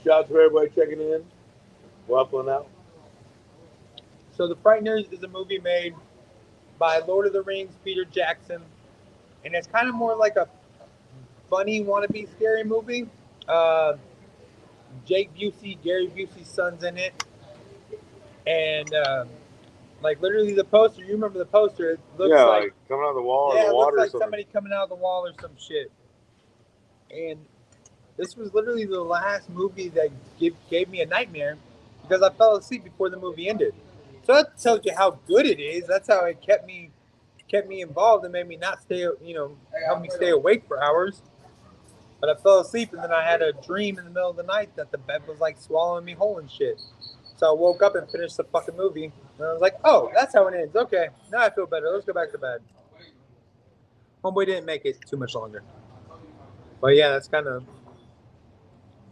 Shout out to everybody checking in. WafflN OUT. So The Frighteners is a movie made by Lord of the Rings, Peter Jackson, and it's kind of more like a funny wannabe scary movie. Uh, Jake Busey, Gary Busey's son's in it, and like literally the poster. You remember the poster? It looks Yeah, like like coming out of the wall or yeah, the it looks water or like something. somebody coming out of the wall or some shit. And this was literally the last movie that gave me a nightmare because I fell asleep before the movie ended. So that tells you how good it is. That's how it kept me involved and made me not stay, help me stay awake for hours. But I fell asleep and then I had a dream in the middle of the night that the bed was like swallowing me whole and shit. So I woke up and finished the fucking movie. And I was like, oh, that's how it ends. Okay, now I feel better. Let's go back to bed. Homeboy didn't make it too much longer. But yeah, that's kind of,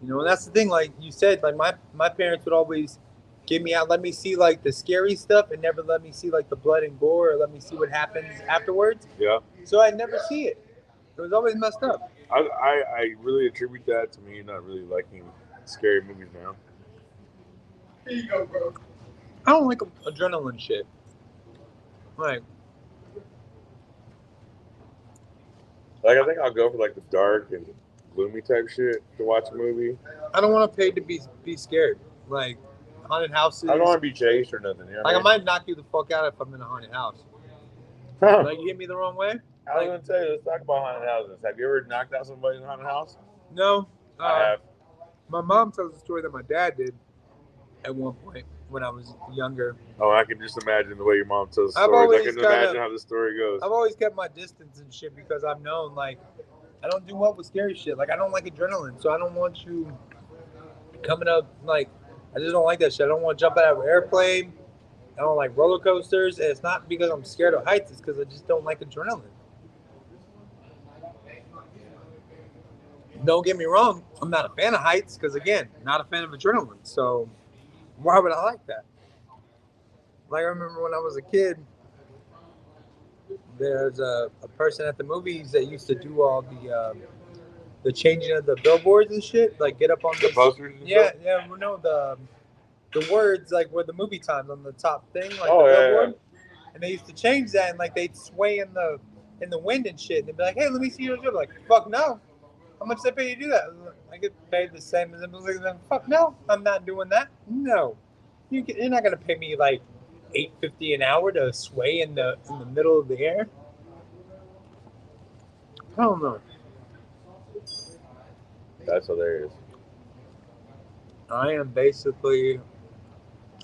and that's the thing. Like you said, like my parents would always get me out, let me see like the scary stuff, and never let me see like the blood and gore, or let me see what happens afterwards. Yeah. So I never see it. It was always messed up. I really attribute that to me not really liking scary movies now. Here you go, bro. I don't like adrenaline shit. Like Like I think I'll go for like the dark and gloomy type shit to watch a movie. I don't want to pay to be scared. Like haunted houses. I don't want to be chased or nothing. You know Like I what might knock you the fuck out if I'm in a haunted house. I mean? Like you hit me the wrong way. I was gonna tell you, let's talk about haunted houses. Have you ever knocked out somebody in a haunted house? No. I have. My mom tells a story that my dad did at one point when I was younger. Oh, I can just imagine the way your mom tells I've stories. I always can kinda- imagine how the story goes. I've always kept my distance and shit because I've known like I don't do well with scary shit. Like I don't like adrenaline, so I don't want you coming up like I just don't like that shit. I don't want to jump out of an airplane. I don't like roller coasters. And it's not because I'm scared of heights. It's because I just don't like adrenaline. Don't get me wrong. I'm not a fan of heights because again, not a fan of adrenaline. So why would I like that? Like I remember when I was a kid, there's a person at the movies that used to do all the changing of the billboards and shit. Like get up on The this. posters and Yeah, stuff? yeah. We know the words like where the movie times on the top thing, like Oh, the yeah, billboard. yeah. And they used to change that and like they'd sway in the wind and shit. And they'd be like, "Hey, let me see your job." Like, fuck no. How much they pay you to do that? I get paid the same as them. Like, fuck no, I'm not doing that. No, you're not gonna pay me like $8.50 an hour to sway in the middle of the air. Hell no. That's hilarious. I am basically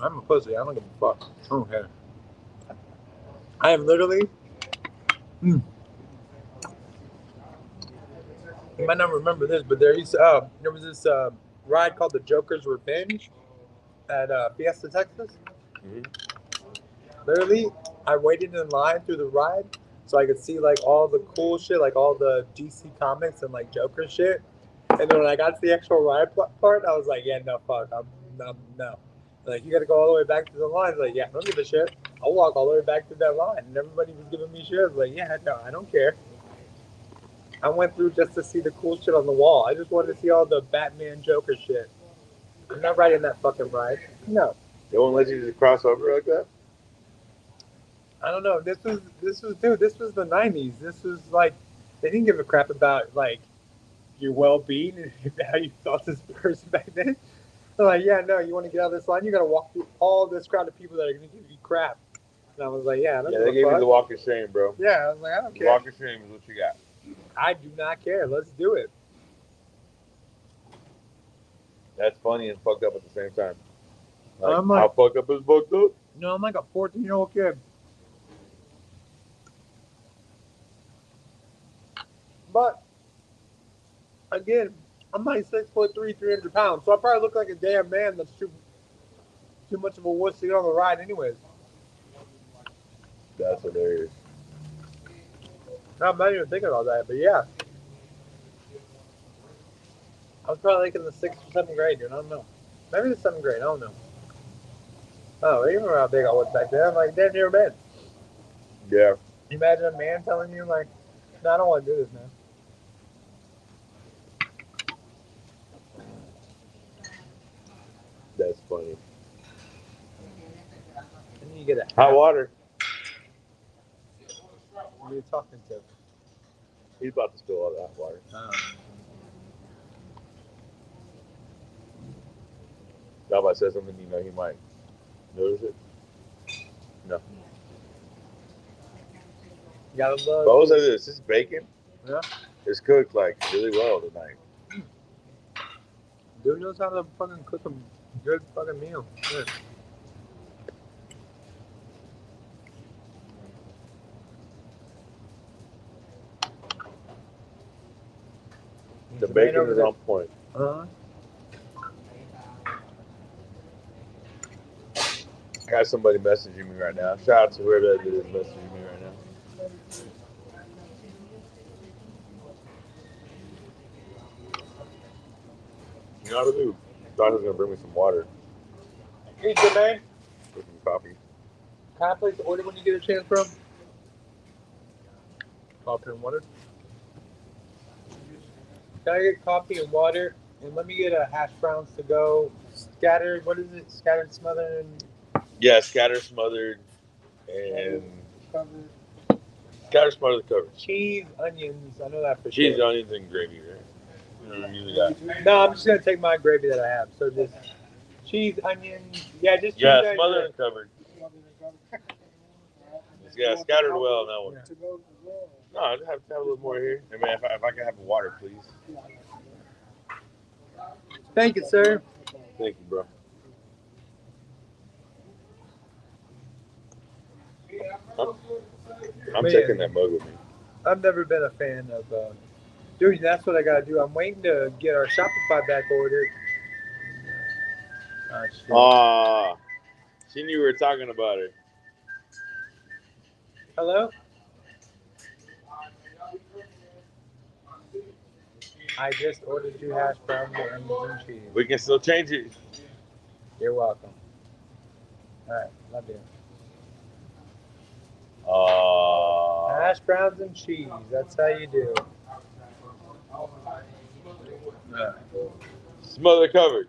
I'm a pussy. I don't give a fuck. I don't care. I am literally. You might not remember this, but there was this ride called the Joker's Revenge at Fiesta, Texas. Mm-hmm. Literally, I waited in line through the ride so I could see like all the cool shit, like all the DC comics and like Joker shit. And then when I got to the actual ride part, I was like, yeah, no, fuck, no. Like, you got to go all the way back to the line. I was like, yeah, I don't give a shit. I'll walk all the way back to that line. And everybody was giving me shit. I was like, yeah, no, I don't care. I went through just to see the cool shit on the wall. I just wanted to see all the Batman Joker shit. I'm not riding that fucking ride. No. They won't let you just cross over like that? I don't know. This was the '90s. This was like they didn't give a crap about like your well-being and how you felt as a person back then. They're like, yeah, no, you want to get out of this line, you got to walk through all this crowd of people that are going to give you crap. And I was like, yeah, I don't Yeah, give they a gave you fuck. the walk of shame, bro. Yeah, I was like, I don't The care. walk of shame is what you got. I do not care. Let's do it. That's funny and fucked up at the same time. Like, I'm like- how fucked up is fucked up? I'm like a 14-year-old kid. But again, I'm like 6'3", 300 pounds, so I probably look like a damn man that's too much of a wuss to get on the ride, anyways. That's hilarious. I'm not even thinking about that, but yeah, I was probably like in the 6th or 7th grade, dude. I don't know. Maybe the 7th grade. I don't know. Oh, you remember how big I was back then? I'm like damn near a man. Yeah. You imagine a man telling you like, "No, I don't want to do this, man." That's funny. And then you get a Hot water. Who are you talking to? He's about to spill all that hot water. Now if I said something, you know, he might notice it. No. You gotta love. But I will say this bacon, Yeah. it's cooked like really well tonight. Dude knows how to fucking cook a good fucking meal. Yeah. The bacon is on point. Uh-huh. I got somebody messaging me right now. Shout out to whoever that is messaging me right now. You know what to do? Thought he was gonna bring me some water. Hey, Jermaine. With some coffee. Can I place the order when you get a chance, bro? Coffee and water. Can I get coffee and water? And let me get a hash browns to go. Scattered, what is it? Scattered, smothered, and Yeah, scatter smothered and covered. scatter smothered covered. Cheese, onions. I know that for Cheese, sure. onions, and gravy, right? You know, usually got. No, I'm just gonna take my gravy that I have. So just cheese, onions. Yeah, just cheese, Yeah, smothered and covered. Yeah, scattered well on that one. No, I just have to have a little more here. I mean, if I can have water, please. Thank you, sir. Thank you, bro. I'm taking that mug with me. I've never been a fan of. Dude, that's what I gotta do. I'm waiting to get our Shopify back ordered. She knew we were talking about it. Hello? I just ordered 2 hash browns and onions and cheese. We can still change it. You're welcome. Alright, love you. Hash browns and cheese. That's how you do. Smother covered.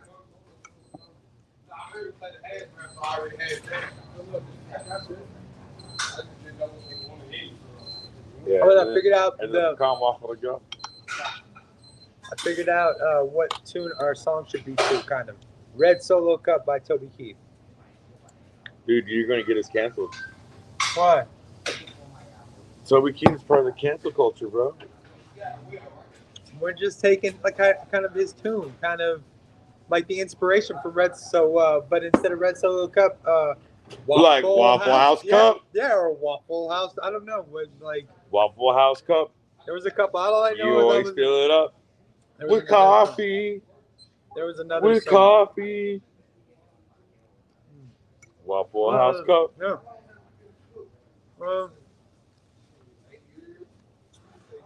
Yeah, I figured out I figured out what tune our song should be to, kind of. Red Solo Cup by Toby Keith. Dude, you're gonna get us canceled. Why? Toby Keith is part of the cancel culture, bro. We're just taking like kind of his tune, kind of like the inspiration for Red. So, but instead of Red Solo Cup, Waffle House Cup. Yeah, or Waffle House. I don't know. What like Waffle House Cup. There was a cup. All I know you always fill it up with coffee. There was another with song. Coffee. Waffle House Cup. Yeah.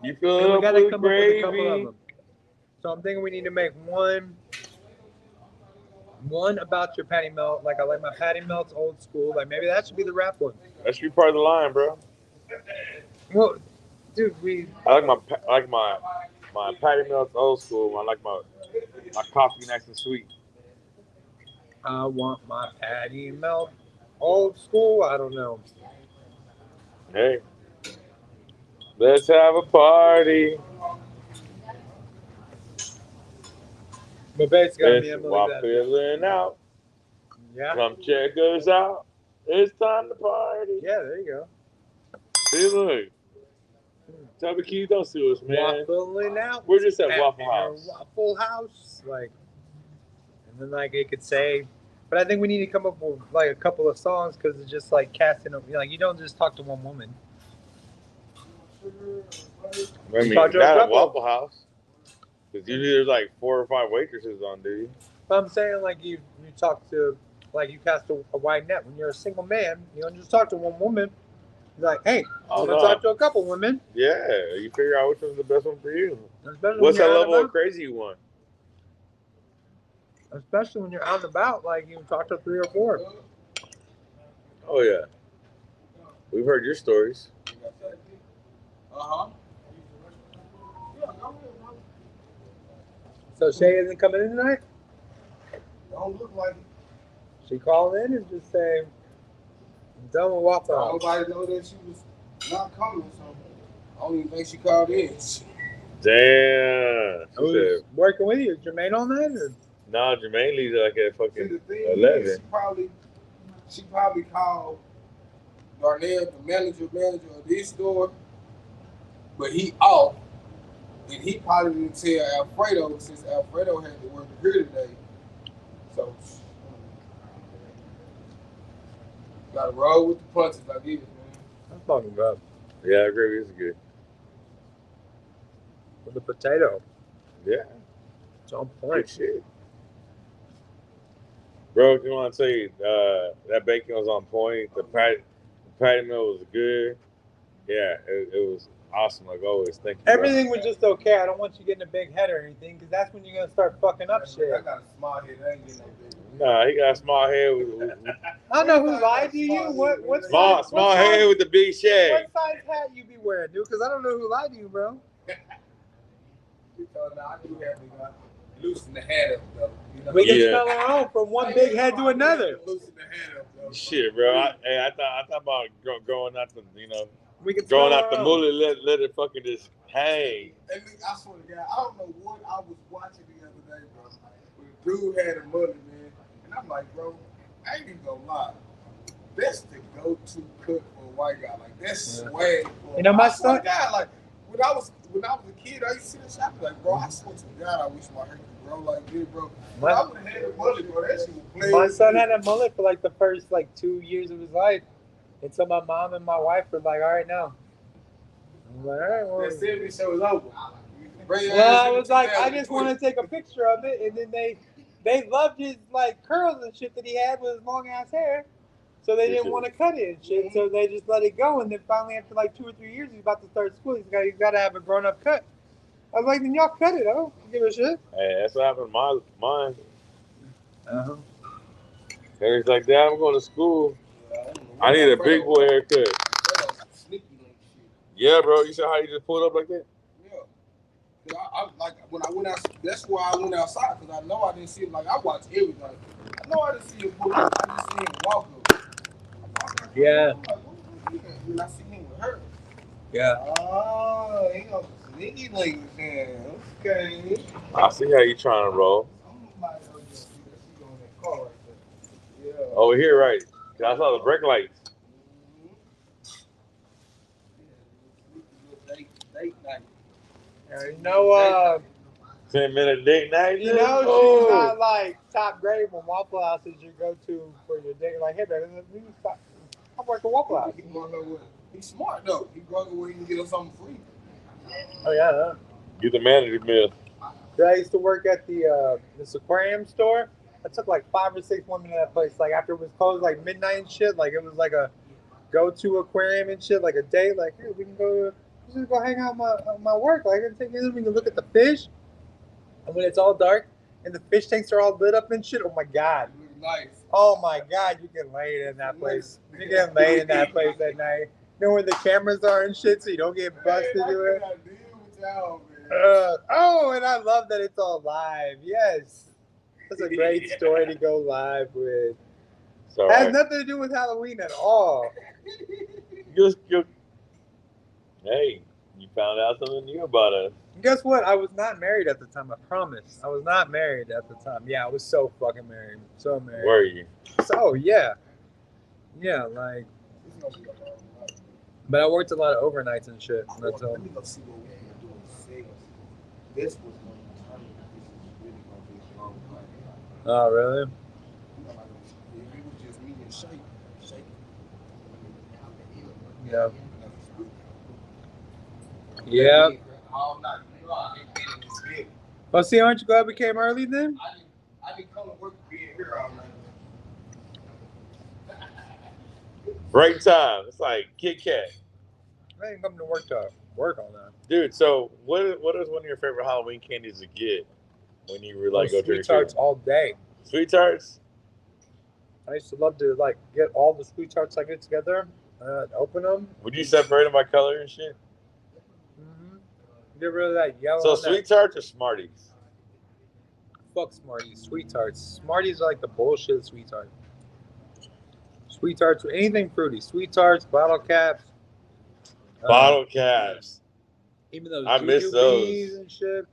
You fill it up with gravy. Up with a couple of them. So I'm thinking we need to make one about your patty melt. Like I like my patty melts old school. Like maybe that should be the rap one. That should be part of the line, bro. Well, dude, I like my patty melts old school. I like my coffee nice and sweet. I want my patty melt old school. I don't know. Hey, let's have a party. But basically, it's WafflN Out. Yeah. Come check us out. It's time to party. Yeah, there you go. See, look. Toby Keith, don't sue us, man. WafflN Out. We're just at Waffle House. Waffle House, like, and then like it could say. But I think we need to come up with like a couple of songs because it's just like casting. Like you don't just talk to one woman. I mean, not at Waffle House. Because usually there's like 4 or 5 waitresses on duty. But I'm saying like you talk to, like you cast a wide net. When you're a single man, you don't just talk to one woman. You're like, hey, I'm going to talk to a couple women. Yeah, you figure out which one's the best one for you. What's that level of crazy you want? Especially when you're out and about, like you talk to 3 or 4. Oh, yeah. We've heard your stories. Uh-huh. So Shay isn't coming in tonight? Don't look like it. She called in and just say, I'm done with Waffle Out. Nobody know that she was not coming, so I don't even think she called in. Damn. She Who's working with you? Is Jermaine on that? Or? No, Jermaine leaves like at fucking See, the thing 11. is, she probably called Darnell, the manager of this store, but he off, and he probably didn't tell Alfredo since Alfredo had to work here today. So gotta roll with the punches like this, man. I'm fucking rough. Yeah, I agree. It's good. With the potato. Yeah. It's on Good point. shit. Bro, you want to tell you, that bacon was on point. The patty meal was good. Yeah, it was awesome, like always. Thank you. Everything was just okay. I don't want you getting a big head or anything, because that's when you're going to start fucking up shit. I got a small head. I ain't getting no big. Nah, he got a small head. I don't know who lied to you. What Small head with the big shag. What size hat you be wearing, dude? Because I don't know who lied to you, bro. I do have to loosen the head up, though. You know? We can smell our own from one big head to another. Loosen the head up, though. Shit, bro. I thought about growing out the, We can growing smell out the our own. mullet, let it fucking just hang. And I swear to God, I don't know what I was watching the other day, bro. When the dude had a mullet, man. And I'm like, bro, I ain't even gonna lie. That's the go-to cook for a white guy. Like, that's swag for You know, my I swear son. to God, like, when I was a kid, I used to sit in the shop like, bro, I swear to God, I wish my hair could grow like this, bro. I would have had a mullet, bro. That shit would play. My son had a mullet for like the first 2 years of his life. Until my mom and my wife were like, all right, now. I'm like, all right, well. That 70 show is over. Well, I was like, I just want to take a picture of it. And then they loved his curls and shit that he had with his long ass hair. So they didn't want to cut it and shit. So they just let it go. And then finally, after 2 or 3 years, he's about to start school. He's got to have a grown up cut. I was like, then y'all cut it. I don't give a shit. Hey, that's what happened to mine. Uh-huh. And he's like, Dad, I'm going to school. I need a big boy haircut. Yeah, bro. You saw how you just pulled up like that? Yeah. I like when I went out. That's why I went outside, because I know I didn't see him. Like, I watch everything. I know I didn't see him pull up. I just see him walk up. Yeah. And I see him with her. Yeah. Oh, he got sneaky ladies there. Okay. I see how you trying to roll. Over here, right? I saw the brake lights. Date night. You know, 10-minute date night. she's not top grade when Waffle House is your go-to for your date. Like, hey, man, I work at Waffle House. He's smart though. He brought where he can get us something free. Oh yeah. Get the manager meal. I used to work at the this aquarium store. I took 5 or 6 women to that place. After it was closed, midnight and shit. It was a go-to aquarium and shit. A date. Here we can go. Just go hang out my work. I can take you. We can look at the fish. And when it's all dark and the fish tanks are all lit up and shit. Oh my god. Nice. Oh my god, you get laid in that place. You get laid in that place at night. You know where the cameras are and shit, so you don't get busted doing it. Oh, and I love that it's all live. Yes. That's a great story to go live with. It has nothing to do with Halloween at all. Hey, you found out something new about us. Guess what? I was not married at the time. I promise. I was not married at the time. Yeah, I was so fucking married. So married. Were you? So, yeah. Yeah, but I worked a lot of overnights and shit. That's all. Let me go see what we can do in sales. This was going to determine if this is really going to be a long time. Oh, really? If it was just me and Shake. Yeah. Yeah. All night. Well, see, aren't you glad we came early then? I didn't come to work being here all night. Break time. It's like Kit Kat. I ain't coming to work all that. Dude, so what is one of your favorite Halloween candies to get when you were go sweet tarts all day. Sweet tarts? I used to love to get all the sweet tarts I get together, open them. Would you separate them by color and shit? Mm-hmm. Get rid of that yellow. So sweet tarts or Smarties? Fuck Smarties. Sweet tarts. Smarties are the bullshit sweet tart. Sweet tarts, anything fruity. Sweet tarts, bottle caps. Bottle caps. Even those I miss those. and shit.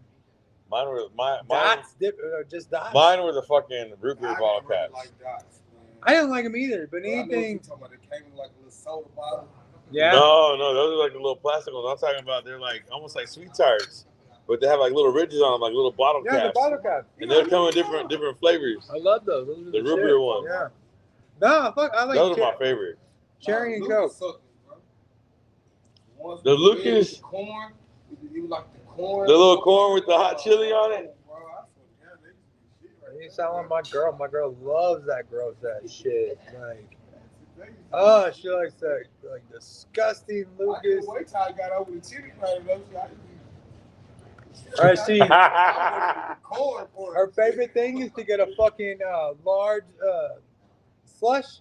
Mine were dots, just dots. Mine were the fucking root beer bottle caps. Like dots, I didn't like them either, but anything. I know what you're talking about. They came in like a little soda bottle. Yeah. No, those are like the little plastic ones. I'm talking about. They're like almost like sweet tarts, but they have like little ridges on them, like little bottle caps. Yeah, the bottle caps. And they're coming different flavors. I love those. Those are the root beer ones. Yeah. No, fuck. I like those are my favorite. Cherry and Coke. The Lucas. Corn. You like the corn? The little corn with the hot chili on it. You sound like my girl. My girl loves that gross ass shit. Like, oh, she likes that like disgusting Lucas. Wait till I got over the chili powder. All right, see. Her favorite thing is to get a fucking large slush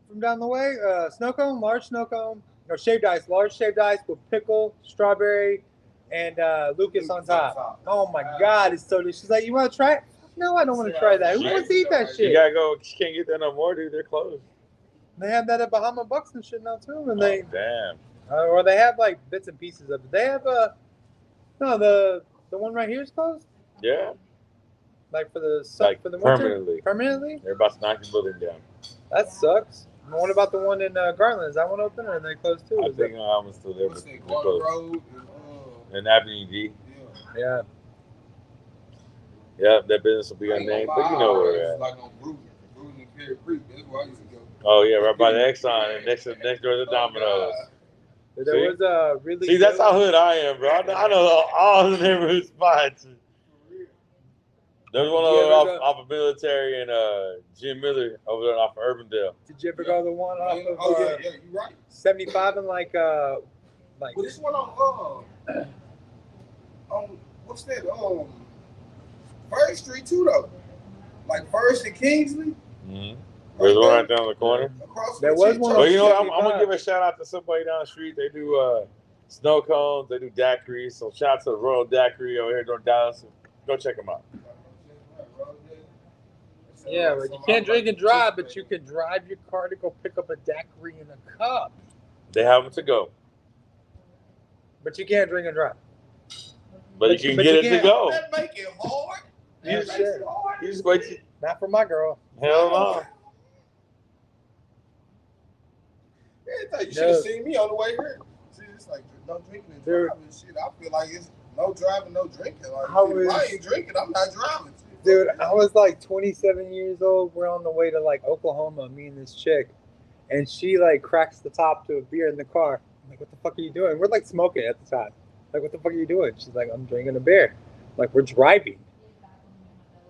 from down the way. Snow cone, large snow cone. No, shaved ice, large shaved ice with pickle, strawberry, and Lucas on top. Oh my God, it's so delicious. She's like, you want to try it? No, I don't want to try that. Who wants to eat that shit? You gotta go. You can't get that no more, dude. They're closed. They have that at Bahama Bucks and shit now too, and damn. Or they have like bits and pieces of it. They have the one right here is closed. Yeah. Like for the like for the permanently. Winter? Permanently. They're about to knock the building down. That sucks. What about the one in Garland? Is that one open or are they closed too? I think I'm still there. What's that? Road and Avenue D. Yeah. Yeah, that business will be unnamed, but you know where we're at. Like on Bruton and Perry Creek. That's where I used to go. Oh yeah, right by the Exxon and next door to the Domino's. There was a really. See, that's how hood I am, bro. I know all the neighborhood spots. There's one off of Military and Jim Miller over there off of Urbandale. Did you ever go to the one off of? Oh yeah, you're right. 75 and like. Well, this one on what's that? First Street too though. Like First and Kingsley. Mm-hmm. There's one right down the corner. There was one. Well, you know, I'm gonna give a shout out to somebody down the street. They do snow cones. They do daiquiris. So shout out to the Royal Daiquiri over here in Dallas. Go check them out. Yeah, but you can't drink and drive, but you can drive your car to go pick up a daiquiri in a cup. They have them to go. But you can't drink and drive. But you can get it to go. That make it hard. You just wait. Not for my girl. Hell no. Yeah, you should have seen me on the way here. See, it's like no drinking and driving and shit. I feel like it's no driving, no drinking. Like, if I ain't drinking, I'm not driving. Dude, I was like 27 years old. We're on the way to like Oklahoma, me and this chick. And she like cracks the top to a beer in the car. I'm like, what the fuck are you doing? We're like smoking at the time. Like, what the fuck are you doing? She's like, I'm drinking a beer. Like, we're driving.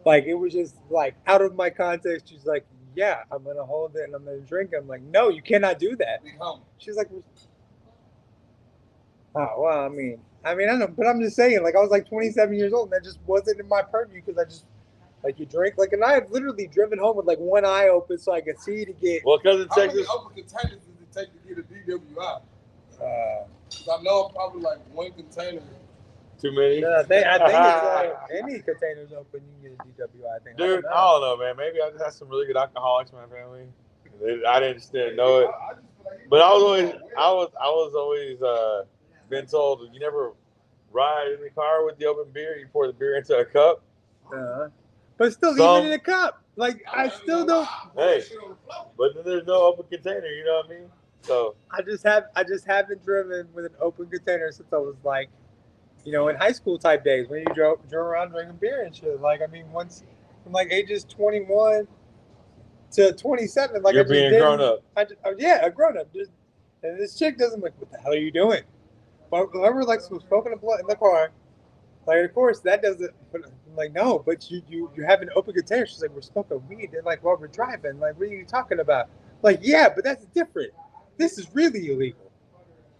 Like, it was just like out of my context. She's like, yeah, I'm going to hold it and I'm going to drink it. I'm like, no, you cannot do that. She's like, oh, well, I mean, I don't know. But I'm just saying, like, I was like 27 years old and that just wasn't in my purview because I just, like, you drink. Like, and I have literally driven home with like one eye open so I could see to get. Well, because in Texas. How many open containers does it take to get a DWI? Because I know I'm probably like one container. Too many? No, I think it's like any containers open, you can get a DWI. I think. Dude, I don't know, man. Maybe I just had some really good alcoholics in my family. I didn't know it. But I was always been told you never ride in the car with the open beer. You pour the beer into a cup. But still, even in a cup, like I still don't. Hey, but then there's no open container. You know what I mean? So I just haven't driven with an open container since I was like, you know, in high school type days when you drove around drinking beer and shit. Like, I mean, once from like ages 21 to 27, like you're being grown up. Yeah, a grown up. And this chick doesn't like, what the hell are you doing? But whoever like was smoking a blunt in the car, like of course that doesn't. But I'm like, no, but you have an open container. She's like, we're smoking weed. They're like, while we're driving. Like, what are you talking about? Like, yeah, but that's different. This is really illegal.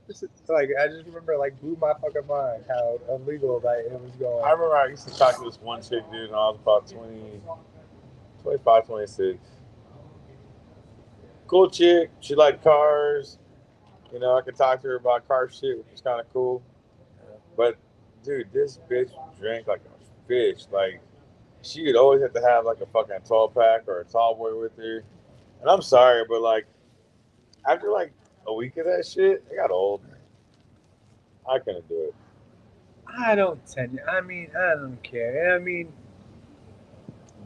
This is like, I just remember like blew my fucking mind how illegal that it was going. I remember I used to talk to this one chick, dude, when I was about 25, 26. Cool chick. She liked cars. You know, I could talk to her about car shit, which was kind of cool. But, dude, this bitch drank like a fish. Like, she would always have to have like a fucking 12-pack or a tall boy with her. And I'm sorry, but like, after like a week of that shit, I got old. I couldn't do it. I don't tend. I mean, I don't care. I mean,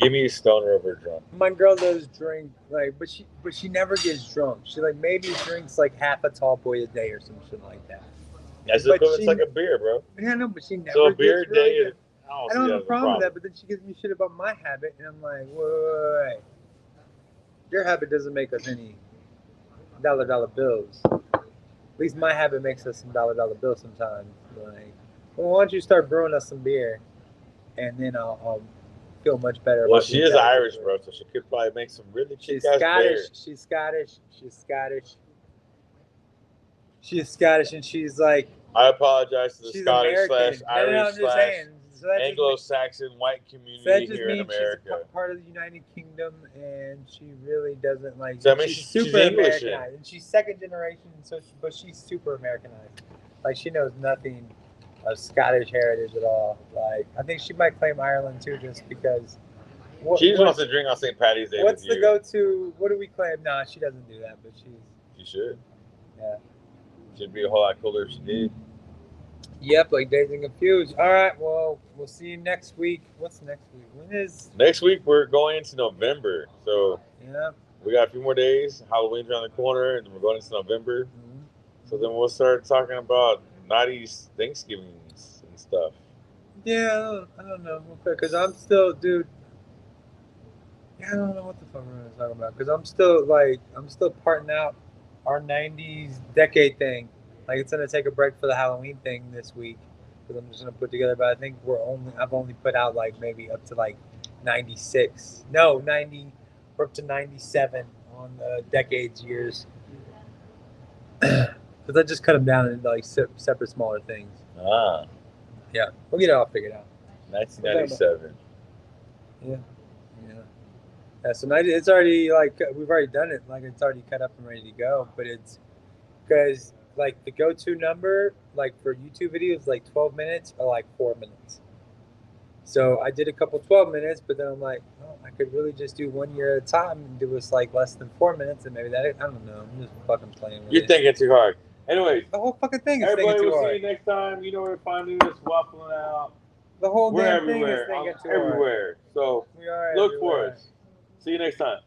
Give me a stoner over drunk. my girl does drink like, but she never gets drunk. She like maybe drinks like half a tall boy a day or some shit like that. That's But equivalent she- to like a beer, bro. Yeah, no, but she never. So a beer gets a day really is. good. I I don't don't see have that a as problem with that, but then she gives me shit about my habit, and I'm like, wait. Your habit doesn't make us any dollar bills. At least my habit makes us some dollar bills sometimes. Like, well, why don't you start brewing us some beer, and then I'll feel much better. Well, about she the is entire Irish, situation. bro, so she could probably make some really She's kick-ass Scottish. beer. She's Scottish. She's Scottish. She's Scottish, and she's like, I apologize to the she's Scottish American. / No, I'm Irish just / saying. So that just Anglo-Saxon white So that community just here in means America. she's part of the United Kingdom, and she really doesn't like. So that means she's she's super English, Americanized, and she's second generation. But she's super Americanized. Like she knows nothing of Scottish heritage at all. Like I think she might claim Ireland too, just because. She just wants to drink on St. Patty's Day What's with the you. go-to? What do we claim? Nah, she doesn't do that, but she's. You should. Yeah. Should be a whole lot cooler if she did. Yep, like Dazed and Confused. All right, well, we'll see you next week. What's next week? When is? Next week we're going into November, so Yeah. we got a few more days. Halloween's around the corner, and we're going into November. Mm-hmm. So then we'll start talking about 90s Thanksgivings and stuff. Yeah, I don't know. Because I'm still, dude. Yeah, I don't know what the fuck we're gonna talk about. Because I'm still parting out our '90s decade thing. Like it's gonna take a break for the Halloween thing this week. Because I'm just gonna put together. But I think I've only put out like maybe up to like '96. No, '90. We're up to '97 on the decades years. Because I just cut them down into like separate smaller things. Ah, Yeah, we'll get it all figured out. 1997. Yeah. Yeah, so it's already like we've already done it. Like it's already cut up and ready to go. But it's because like the go-to number, like for YouTube videos, like 12 minutes or like 4 minutes. So I did a couple 12 minutes, but then I'm like, oh, I could really just do 1 year at a time and do us like less than 4 minutes, and maybe that. I don't know. I'm just fucking playing with You're it. thinking too hard. Anyways, The whole fucking thing is everybody thinking too will see hard. you next time. You know where to find me. It's WafflN OUT. The whole We're damn thing is everywhere. thinking I'm too hard. everywhere. So We are look for everywhere. us. See you next time.